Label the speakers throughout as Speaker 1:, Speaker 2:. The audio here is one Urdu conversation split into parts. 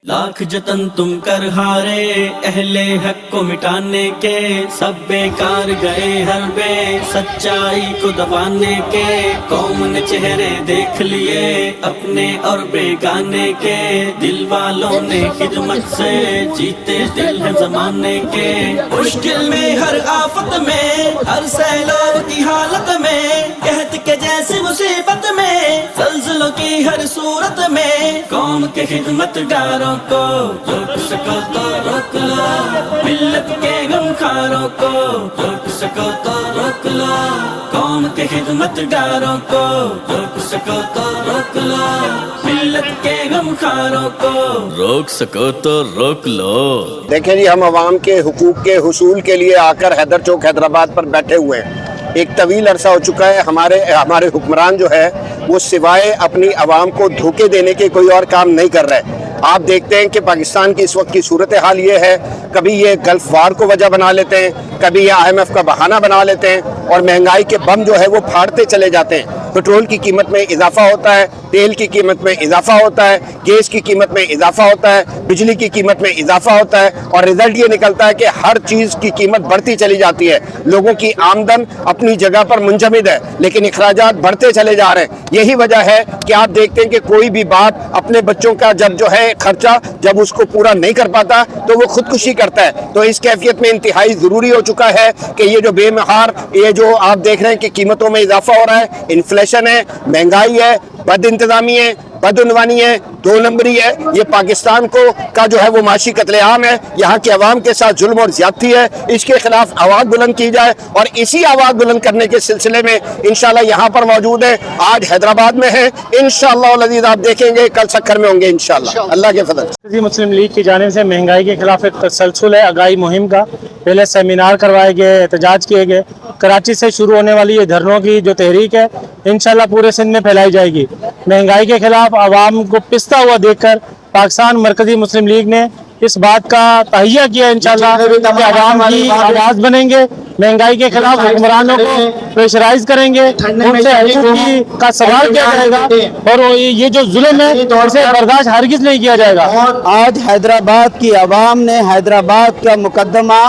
Speaker 1: لاکھ جتن تم کر ہارے اہل حق کو مٹانے کے، سب بیکار گئے ہر بے سچائی کو دبانے کے۔ قوم نے چہرے دیکھ لیے اپنے اور بیگانے کے، دل والوں نے خدمت سے جیتے دل ہے زمانے کے۔ مشکل میں ہر آفت میں ہر سیلاب کی حالت میں، قحط کے جیسی مصیبت میں، زلزلوں کی ہر صورت میں، قوم کے خدمت گاروں کو روک سکو تو روک لو، ملت کے غمخواروں کو روک سکو تو روک لو، قوم کے خدمت گاروں کو روک سکو تو روک لو، ملت کے غمخواروں کو روک سکو تو روک لو۔
Speaker 2: دیکھیں جی، ہم عوام کے حقوق کے حصول کے لیے آ کر حیدر چوک حیدرآباد پر بیٹھے ہوئے ہیں۔ ایک طویل عرصہ ہو چکا ہے، ہمارے حکمران جو ہے وہ سوائے اپنی عوام کو دھوکے دینے کے کوئی اور کام نہیں کر رہے۔ آپ دیکھتے ہیں کہ پاکستان کی اس وقت کی صورتحال یہ ہے، کبھی یہ گلف وار کو وجہ بنا لیتے ہیں، کبھی یہ IMF کا بہانہ بنا لیتے ہیں، اور مہنگائی کے بم جو ہے وہ پھاڑتے چلے جاتے ہیں۔ پٹرول کی قیمت میں اضافہ ہوتا ہے، تیل کی قیمت میں اضافہ ہوتا ہے، گیس کی قیمت میں اضافہ ہوتا ہے، بجلی کی قیمت میں اضافہ ہوتا ہے، اور رزلٹ یہ نکلتا ہے کہ ہر چیز کی قیمت بڑھتی چلی جاتی ہے۔ لوگوں کی آمدن اپنی جگہ پر منجمد ہے لیکن اخراجات بڑھتے چلے جا رہے ہیں۔ یہی وجہ ہے کہ آپ دیکھتے ہیں کہ کوئی بھی باپ اپنے بچوں کا جب جو ہے خرچہ جب اس کو پورا نہیں کر پاتا تو وہ خودکشی کرتا ہے۔ تو اس کیفیت میں انتہائی ضروری ہو چکا ہے کہ یہ جو بے مہار یہ جو آپ دیکھ رہے ہیں کہ قیمتوں میں اضافہ ہو رہا ہے، انفلیشن ہے، مہنگائی ہے، بد انتظامی ہے، بدعنوانی ہے، دو نمبری ہے، یہ پاکستان کا جو ہے وہ معاشی قتل عام ہے، یہاں کے عوام کے ساتھ ظلم اور زیادتی ہے، اس کے خلاف آواز بلند کی جائے۔ اور اسی آواز بلند کرنے کے سلسلے میں انشاءاللہ یہاں پر موجود ہیں، آج حیدرآباد میں ہیں، انشاءاللہ العزیز آپ دیکھیں گے کل سکھر میں ہوں گے انشاءاللہ اللہ کے فضل۔
Speaker 3: مسلم لیگ کی جانب سے مہنگائی کے خلاف ایک تسلسل ہے آگاہی مہم کا۔ پہلے سیمینار کروائے گئے، احتجاج کیے گئے۔ کراچی سے شروع ہونے والی یہ دھرنوں کی جو تحریک ہے انشاءاللہ پورے سندھ میں پھیلائی جائے گی۔ مہنگائی کے خلاف عوام کو پستا ہوا دیکھ کر پاکستان مرکزی مسلم لیگ نے اس بات کا تہیہ کیا انشاءاللہ کہ عوام کی آواز بنیں گے، مہنگائی کے خلاف حکمرانوں کو پریشرائز کریں گے، ان سے حقوق کا سوال کیا جائے گا، اور یہ جو ظلم ہے اسے برداشت ہرگز نہیں کیا جائے گا۔
Speaker 4: آج حیدرآباد کی عوام نے حیدرآباد کا مقدمہ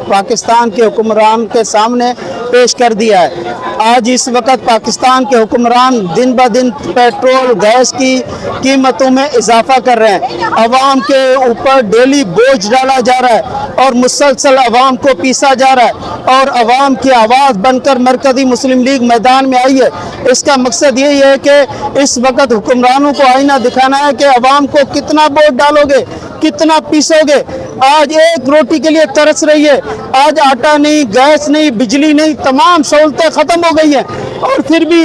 Speaker 4: پاکستان کے حکمران کے سامنے پیش کر دیا ہے۔ آج اس وقت پاکستان کے حکمران دن بہ دن پیٹرول گیس کی قیمتوں میں اضافہ کر رہے ہیں، عوام کے اوپر ڈیلی بوجھ ڈالا جا رہا ہے اور مسلسل عوام کو پیسا جا رہا ہے، اور عوام کی آواز بن کر مرکزی مسلم لیگ میدان میں آئی ہے۔ اس کا مقصد یہی ہے کہ اس وقت حکمرانوں کو آئینہ دکھانا ہے کہ عوام کو کتنا ووٹ ڈالو گے، کتنا پیسو گے۔ آج ایک روٹی کے لیے ترس رہی ہے، آج آٹا نہیں، گیس نہیں، بجلی نہیں، تمام سہولتیں ختم ہو گئی ہیں، اور پھر بھی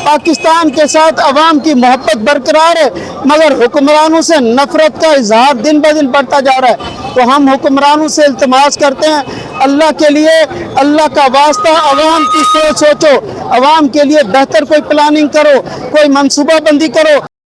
Speaker 4: پاکستان کے ساتھ عوام کی محبت برقرار ہے، مگر حکمرانوں سے نفرت کا اظہار دن بہ دن بڑھتا جا رہا ہے۔ تو ہم حکمرانوں سے التماس کرتے ہیں، اللہ کے لیے، اللہ کا واسطہ عوام کی سوچو، عوام کے لیے بہتر کوئی پلاننگ کرو، کوئی منصوبہ بندی کرو،